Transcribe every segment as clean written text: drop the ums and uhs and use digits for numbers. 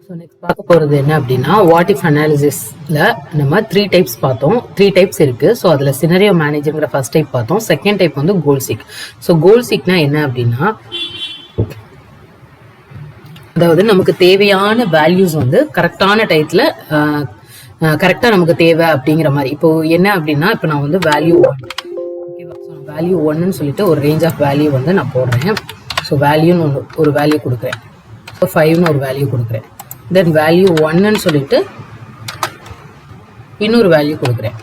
So next பார்க்க போகிறது என்ன அப்படின்னா வாட் இஃப் அனாலிசிஸில் நம்ம 3 டைப்ஸ் பார்த்தோம். 3 டைப்ஸ் இருக்குது. ஸோ அதில் சினரியோ மேனேஜருங்கிற ஃபர்ஸ்ட் டைப் பார்த்தோம். செகண்ட் டைப் வந்து கோல் சீக். ஸோ கோல் சீக்னா என்ன அப்படின்னா, அதாவது நமக்கு தேவையான வேல்யூஸ் வந்து கரெக்டான டயத்தில் கரெக்டாக நமக்கு தேவை அப்படிங்கிற மாதிரி. இப்போ என்ன அப்படின்னா, இப்போ நான் வந்து வேல்யூ 1, ஓகேவா? ஸோ வேல்யூ 1ன்னு சொல்லிட்டு ஒரு ரேஞ்ச் ஆஃப் வேல்யூ வந்து நான் போடுறேன். ஸோ வேல்யூன்னு ஒரு வேல்யூ கொடுக்குறேன். ஸோ 5ன்னு ஒரு வேல்யூ கொடுக்குறேன். தென் வேல்யூ 1ன்னு சொல்லிட்டு இன்னொரு வேல்யூ கொடுக்குறேன்.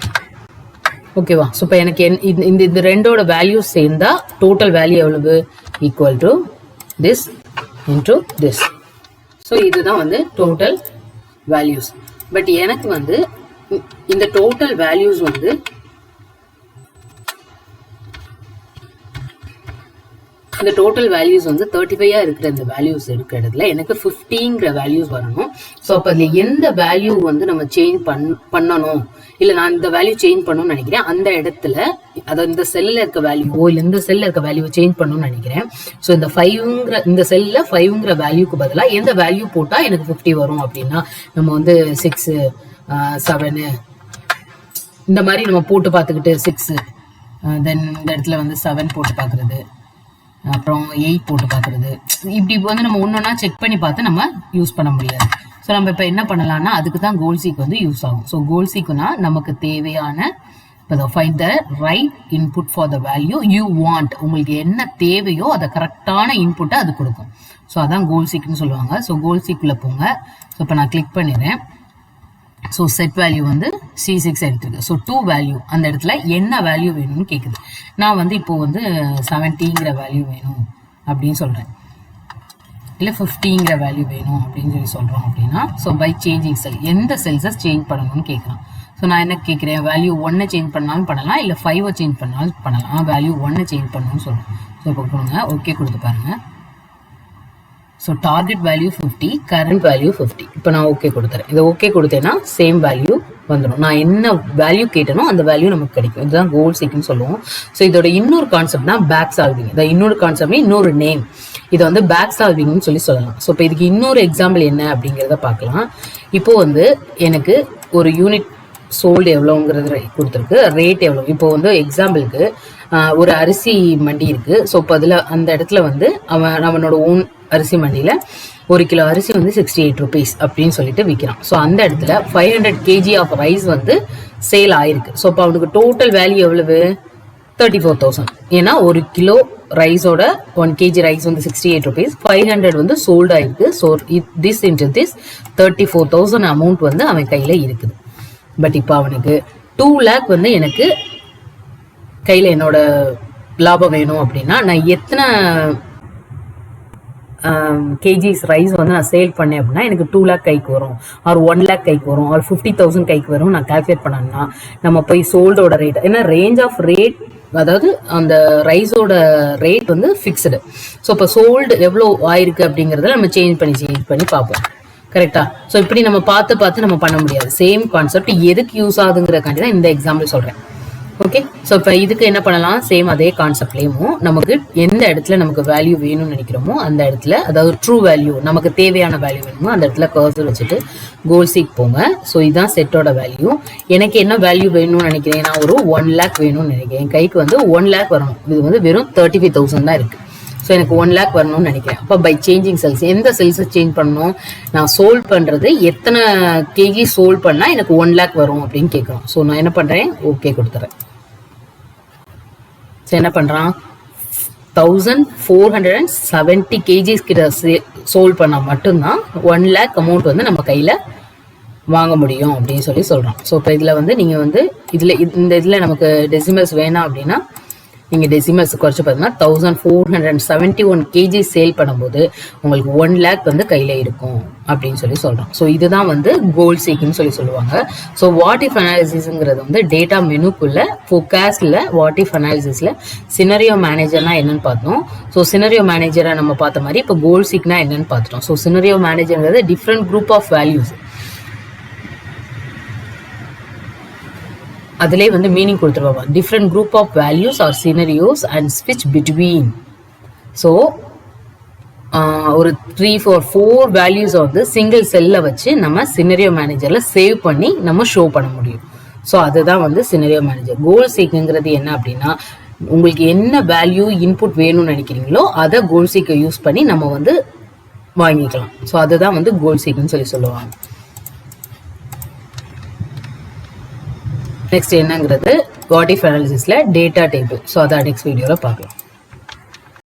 ஓகேவா? ஸோ இப்போ எனக்கு இந்த ரெண்டோட வேல்யூஸ் சேர்ந்தா டோட்டல் வேல்யூ எவ்வளவு? Equal to this into this. So இதுதான் வந்து டோட்டல் வேல்யூஸ். பட் எனக்கு வந்து இந்த டோட்டல் வேல்யூஸ் வந்து இந்த டோட்டல் வேல்யூஸ் வந்து 35 இருக்கிற இந்த வேல்யூஸ் இருக்கிற இடத்துல எனக்கு 50ங்கிற வேல்யூஸ் வரணும். ஸோ அப்போ அதில் எந்த வேல்யூ வந்து நம்ம சேஞ்ச் பண்ணணும், இல்லை நான் இந்த வேல்யூ சேஞ்ச் பண்ணணும்னு நினைக்கிறேன், அந்த இடத்துல அதாவது இந்த செல்லில் இருக்க வேல்யூவோ இல்லை இந்த செல்லில் இருக்க வேல்யூவை சேஞ்ச் பண்ணணும்னு நினைக்கிறேன். ஸோ இந்த செல்லில் 5ங்கிற வேல்யூக்கு பதிலாக எந்த வேல்யூ போட்டால் எனக்கு 50 வரும் அப்படின்னா, நம்ம வந்து 6, 7 இந்த மாதிரி நம்ம போட்டு பார்த்துக்கிட்டு 6, தென் இந்த இடத்துல வந்து 7 போட்டு பார்க்குறது, அப்புறம் 8 போட்டு பார்க்குறது, இப்படி வந்து நம்ம ஒன்றொன்னா செக் பண்ணி பார்த்து நம்ம யூஸ் பண்ண முடியாது. ஸோ நம்ம இப்போ என்ன பண்ணலாம்னா, அதுக்கு தான் கோல் சீக் வந்து யூஸ் ஆகும். ஸோ கோல் சீக்குனா நமக்கு தேவையான find the right input for the value you want. உங்களுக்கு என்ன தேவையோ அதை கரெக்டான இன்புட்டை அது கொடுக்கும். ஸோ அதான் கோல் சீக்னு சொல்லுவாங்க. ஸோ கோல் சீக்குள்ளே போங்க. ஸோ இப்போ நான் கிளிக் பண்ணிடுறேன். ஸோ செட் வேல்யூ வந்து C6 எடுத்துருக்கு. ஸோ 2 வேல்யூ அந்த இடத்துல என்ன வேல்யூ வேணும்னு கேட்குது. நான் வந்து இப்போ வந்து 70ங்கிற வேல்யூ வேணும் அப்படின்னு சொல்கிறேன், இல்லை 50ங்கிற வேல்யூ வேணும் அப்படின்னு சொல்லி சொல்கிறோம் அப்படின்னா, ஸோ பை சேஞ்சிங் செல் எந்த செல்ஸை சேஞ்ச் பண்ணணும்னு கேட்குறான். ஸோ நான் என்ன கேட்குறேன், வேல்யூ 1 சேஞ்ச் பண்ணாலும் பண்ணலாம், இல்லை 5 சேஞ்ச் பண்ணாலும் பண்ணலாம். வேல்யூ 1 சேஞ்ச் பண்ணணும்னு சொல்கிறேன். ஸோ இப்போ கொடுங்க, ஓகே கொடுத்து பாருங்கள். So target value 50, current value 50. இப்போ நான் ஓகே கொடுத்துறேன். இதை ஓகே கொடுத்தேன்னா சேம் வேல்யூ வந்துடும். நான் என்ன வேல்யூ கேட்டனோ அந்த வேல்யூ நமக்கு கிடைக்கும். இதுதான் கோல் சீக்னு சொல்லுவோம். ஸோ இதோட இன்னொரு கான்செப்ட்னா பேக் சால்விங். இதை இன்னொரு கான்செப்ட், இன்னொரு நேம், இதை வந்து பேக் சால்விங்னு சொல்லலாம். ஸோ இப்போ இதுக்கு இன்னொரு எக்ஸாம்பிள் என்ன அப்படிங்கிறத பார்க்கலாம். இப்போ வந்து எனக்கு ஒரு யூனிட் சோல்டு எவ்வளோங்கிறது கொடுத்துருக்கு, ரேட் எவ்வளோ. இப்போ வந்து எக்ஸாம்பிளுக்கு ஒரு அரிசி மண்டி இருக்குது. ஸோ இப்போ அதில் அந்த இடத்துல வந்து அவனோட ஓன் அரிசி மண்டியில் 1 கிலோ அரிசி வந்து 68 rupees அப்படின்னு சொல்லிட்டு விற்கிறான். ஸோ அந்த இடத்துல 500 kg ஆஃப் ரைஸ் வந்து சேல் ஆயிருக்கு. ஸோ இப்போ அவனுக்கு டோட்டல் வேல்யூ எவ்வளவு? 34,000. ஏன்னா 1 கிலோ ரைஸோட 1 kg ரைஸ் வந்து 68 rupees, 500 வந்து சோல்ட் ஆயிருக்கு. So this into this 34,000 amount வந்து அவன் கையில் இருக்குது. பட் இப்போ அவனுக்கு 2 lakh வந்து எனக்கு கையில் என்னோட லாபம் வேணும் அப்படின்னா, நான் எத்தனை கேஜிஸ் ரைஸ் வந்து நான் சேல் பண்ணேன் அப்படின்னா எனக்கு 2 lakh கைக்கு வரும், ஆர் 1 lakh கைக்கு வரும், ஆர் 50,000 கைக்கு வரும். நான் கால்குலேட் பண்ணணும்னா நம்ம போய் சோல்டோட ரேட், ஏன்னா ரேஞ்ச் ஆஃப் ரேட், அதாவது அந்த ரைஸோட ரேட் வந்து ஃபிக்ஸ்டு. ஸோ இப்போ சோல்டு எவ்வளோ ஆயிருக்கு அப்படிங்கிறத நம்ம சேஞ்ச் பண்ணி பார்ப்போம். கரெக்டா? ஸோ இப்படி நம்ம பார்த்து நம்ம பண்ண முடியாது. சேம் கான்செப்ட் எதுக்கு யூஸ் ஆகுதுங்கிறக்காண்டி தான் இந்த எக்ஸாம்பிள் சொல்கிறேன். ஓகே, ஸோ இப்போ இதுக்கு என்ன பண்ணலாம், சேம் அதே கான்செப்ட்லேயும் நமக்கு எந்த இடத்துல நமக்கு வேல்யூ வேணும்னு நினைக்கிறோமோ அந்த இடத்துல, அதாவது ட்ரூ வேல்யூ நமக்கு தேவையான வேல்யூ வேணுமோ அந்த இடத்துல கர்சர் வச்சுட்டு கோல் சீக் போங்க. ஸோ இதுதான் செட்டோட வேல்யூ. எனக்கு என்ன வேல்யூ வேணும்னு நினைக்கிறேன், நான் ஒரு 1 lakh வேணும்னு நினைக்கிறேன். என் கைக்கு வந்து 1 lakh வரணும். இது வந்து வெறும் 35,000 தான் இருக்குது. ஸோ எனக்கு 1 lakh வரணும்னு நினைக்கிறேன். அப்போ பை சேஞ்சிங் செல்ஸ், எந்த செல்ஸை சேஞ்ச் பண்ணணும், நான் சோல்ட் பண்ணுறது எத்தனை கேஜி சோல்ட் பண்ணால் எனக்கு 1 lakh வரும் அப்படின்னு கேட்குறோம். ஸோ நான் என்ன பண்ணுறேன், ஓகே கொடுத்துறேன். ஸோ என்ன பண்ணுறான், 1470 kgs கிட்ட சோல்ட் பண்ணால் மட்டும்தான் 1 lakh அமௌண்ட் வந்து நம்ம கையில் வாங்க முடியும் அப்படின்னு சொல்கிறான். ஸோ இப்போ இதில் வந்து நீங்கள் வந்து இந்த இதில் நமக்கு டெசிமல்ஸ் வேணாம் அப்படின்னா நீங்கள் டெசிமல்ஸ் குறைச்சி பார்த்தீங்கன்னா 1471 kg சேல் பண்ணும்போது உங்களுக்கு 1 lakh வந்து கையில் இருக்கும் அப்படின்னு சொல்கிறோம். ஸோ இதுதான் வந்து கோல் சீக்னு சொல்லுவாங்க. ஸோ வாட் இஃப் அனாலிசிஸ்ங்கிறது வந்து டேட்டா மெனுக்குள்ள ஃபோகாஸ்டில் வாட் இஃப் அனாலிசிஸில் சினரியோ மேனேஜர்னா என்னன்னு பார்த்தோம். ஸோ சினரியோ மேனேஜரை நம்ம பார்த்த மாதிரி இப்போ கோல் சீக்னா என்னன்னு பார்த்துட்டோம். ஸோ சினரியோ மேனேஜர்ங்கிறது டிஃப்ரெண்ட் குரூப் ஆஃப் வேல்யூஸ், அதிலே வந்து மீனிங் கொடுத்துருவாங்க. Different group of values are scenarios and ஸ்விட்ச் பிட்வீன். ஸோ ஒரு 3-4 வேல்யூஸை வந்து சிங்கிள் செல்ல வச்சு நம்ம சினரியோ மேனேஜர்ல சேவ் பண்ணி நம்ம ஷோ பண்ண முடியும். ஸோ அதுதான் வந்து சினரியோ மேனேஜர். கோல் சீக்குங்கிறது என்ன அப்படின்னா, உங்களுக்கு என்ன வேல்யூ இன்புட் வேணும்னு நினைக்கிறீங்களோ அதை கோல் சீக்கை யூஸ் பண்ணி நம்ம வந்து வாங்கிக்கலாம். ஸோ அதுதான் வந்து கோல் சீக்குன்னு சொல்லி சொல்லுவாங்க. நெக்ஸ்ட் என்னங்கிறது வாட் இஃப் அனாலிசிஸ்ல டேட்டா டேபிள். ஸோ அதை நெக்ஸ்ட் வீடியோவில் பார்க்கலாம்.